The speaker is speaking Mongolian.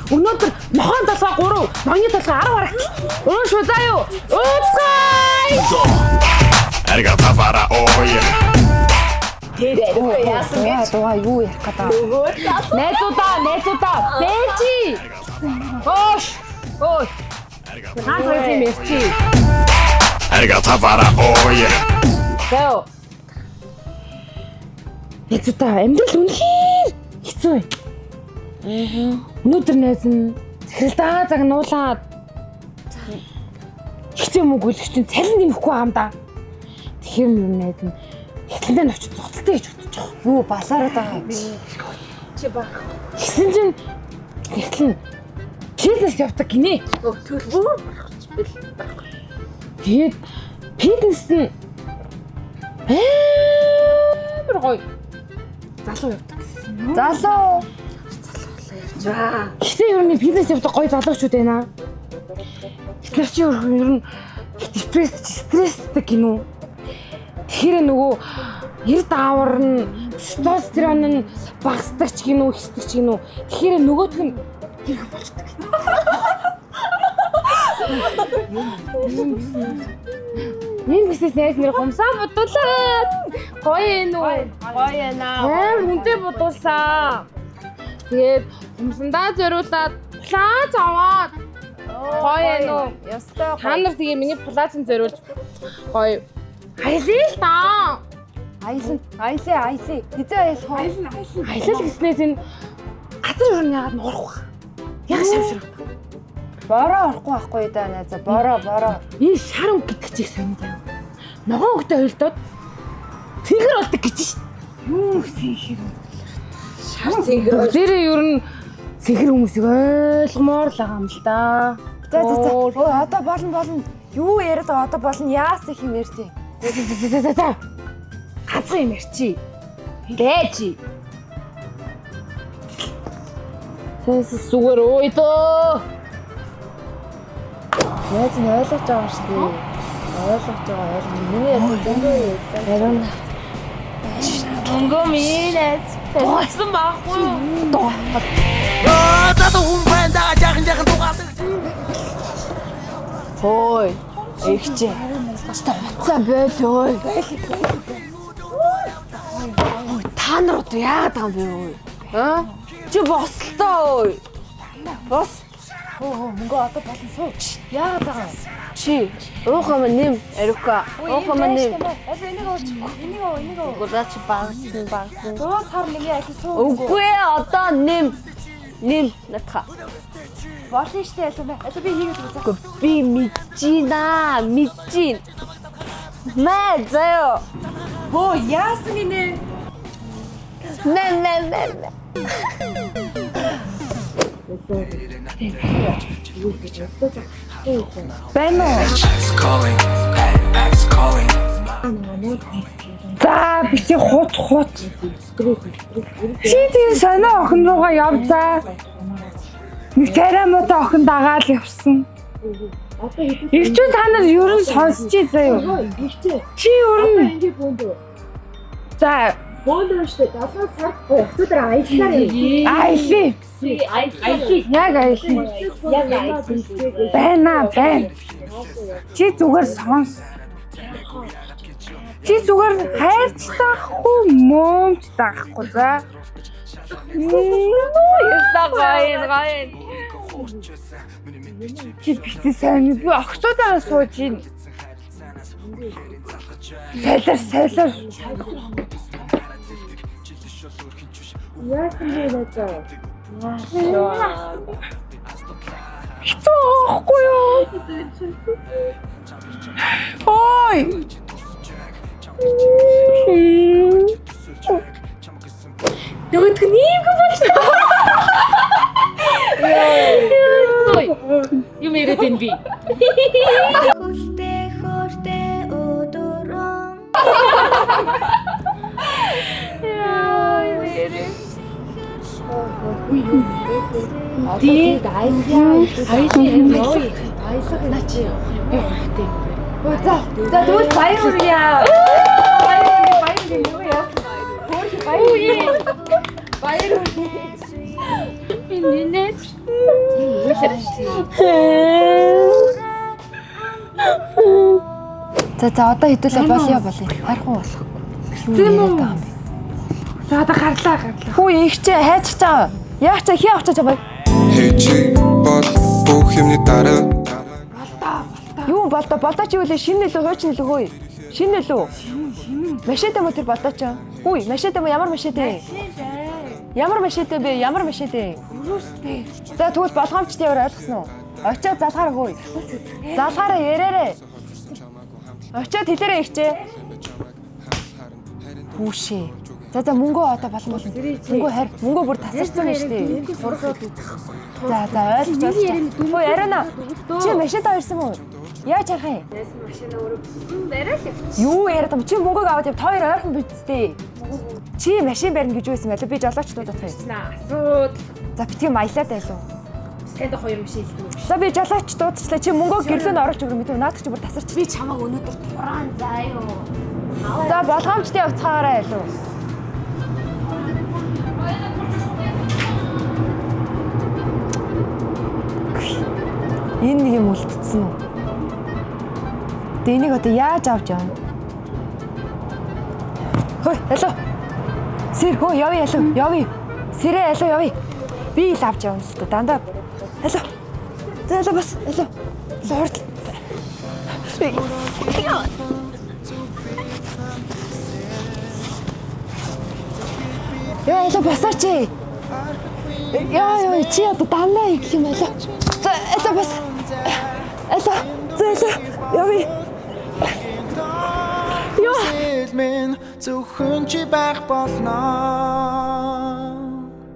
Өнөөдөр нохоо толгой 3, ноёны толгой 10 харагт. Шүү заа юу? Ууцгай! Аригата фара ой. Тэр яасан гэж Дугаа юу ярих гэдэг. Найзуудаа. Бэжи. Оош. Ой. Хаантай мерчи. Аригата фара ой. Зөө. Найзуудаа амьдрал үнэхээр хэцүү байна. Өнөөдөр найз нь захиралдаа загнуулаад хэцүү мөнгөлөгч нь цалин нэмэхгүй юм да. Тэгэхээр минь найз нь эхлэндээ нь очиж зогтолтой гэж бодож байгаа. Юу балаараад байгаа юм. чи баг. Гэсэн чинь эхлэн фитнес явдаг гинэ. Төлбөр Тэгээд фитнес нь амар гоё. Залуу явдаг гэсэн. залуу. Гэхдээ ер нь фитнес явдаг гоё залуучууд байна. Бид нар чи ер нь стресстэй гинүү. Тэгэхээр нөгөө ер даавар нь тестостерон нь багасдаг ч гинүү, ихсдэг ч гинүү. Тэгэхээр нөгөөх нь хэрэг болчдөг. Ийм бизнес найз нэр гомсаа бодуулаад гоё юм уу? Гоё наа. Амар хүнтэй бодуулсан. Тэгээд гомсондоо зориулаад плац аваад гоё юм уу? Ястай. Та нар тэгээ миний плацын зориулж гоё аялаа л та. Аялаа. Хизээ аялах уу? Аялал гэснээс энэ газар өрн яагаад нуурах вэ? Яг шавшрах. Бороо орохгүй байхгүй да найзаа. Бороо. Энэ шар үг гэдэг чиг сонь заяа. Ногоон хөлтэй ойлдоод цэнгэр болдог гэж шин. Юу цэнгэр? Шар цэнгэр. Тэр ер нь цэнгэр хүмүүсийг ойлгомоор л байгаа юм л да. За. Өө одоо болно. Юу яриад байгаа одоо болно. Яас их юм ярьтий. За. Газар юм ярьчи. Дээчи. Тэс зүгээр ой доо. Найз нь ойлгож байгаа шүү дээ. Ойлгож байгаа. Миний ярина. Дөнгөө минь тоосон байхгүй юу? Зато хүн байна да жаахан дугаад. Хөөе. Эгчээ. Уцаа бойл. Та нар одоо яагаад байгаа юм бэ? Чи бослоо. Бос. Мөнгө одоо болон сууч. Яагаад байгаа юм? Чи уухам нэм Эрика. Уухам нэм. Энийг оо. Гудаач багсан. Дөө сар нэг ажил суу. Үгүй одоо нэм натха. Болно штэ ялаа. Одоо би хийгээд үзье. Би мэджин. Мэ заяа. Боо яасан гинэ? Нэ. Бэнэ. За бити хут. Чи тийм сонио охин руугаа явзаа. Нэг тарамуудаа охин дагаад явсан. Ирчүү та нар ер нь сонсчих заяа. Чи ер нь. За Бөөндөө штэ 7 сар өдөр аяллаа. аялаа. Яг аялаа. Байна. Чи зүгээр сонс. Чи зүгээр хайрч таахгүй, мөөмч таахгүй за. Гайн. Чи бити сайн би огцоодаа сууж ийн. Сэлэр. Яасан бэ надаа? Хэцүү ахгүй юу? Ой. Нөгөөдг нь ийм болж юм яриад энэ би. Хөөртэй өдрөн. Ди аялаа Начи. За тэгвэл баяр хүргье. Баяр юу яа? Баяр. Би нэнэ. За одоо хэдүүлээ болё. Харахгүй болох. Тийм үү? За одоо гарлаа. Хүү ихчээ хайчих чаа. Яах чаа хий авчих чаа. Хичи бол бүх юмны дараа Юу болдоо чи үлээ шинэ нэлөө хуучин нэлөө хөөе. Шинэ нэлөө. Машинтай мо тэр болдоо ч. Хүй машинтай мо ямар машинтай? Ямар машинтай бэ? Ямар машинтай? Өрөөстэй. За тэгвэл болгоомчтой яваар ойлгосон уу? Очоод залхаараа хөөе. Залхаараа ярээрээ. Очоод хэлээрээ ихчээ. Хүүшээ. За мөнгөө одоо болно. Мөнгөө харь. Мөнгөө бүр тасарсан байна шүү дээ. За ойлгож. Хөөе арина. Чи машинтай ирсэн үү? Яаж харах юм? Машина өөрөө барай л. Юу яриад юм? Чи мөнгөг аваад та хоёр ойрхон бидтэй. Чи машин барина гэж үйсэн байлаа. Би жолооч дуудах юм. Асуудал. За битгий маялаад байлуу. Танд хоёр машин хэлдэг. За би жолооч дуудчихлаа. Чи мөнгөө гэрлөө нь оруулж өгөх юм бэ? Наад чи бүр тасарч. Би чамайг өнөөдөр тураан заа юу. За болгоомжтой явцгаараа байлуу. Энэ нэг юм үлдсэн үү? Энийг одоо яаж авч явна? Хөөе, алуу. Сэр хөө явъя алуу, явъя. Сэрээ алуу явъя. Би л авч явна л та дандаа. Алуу. За алуу бас, алуу. Лорд. Яа алуу басаач. Яа чи одоо дандаа их юм алуу. За алуу бас. Алуу. За алуу. Явъя. Min зөвхөн чи байх болно.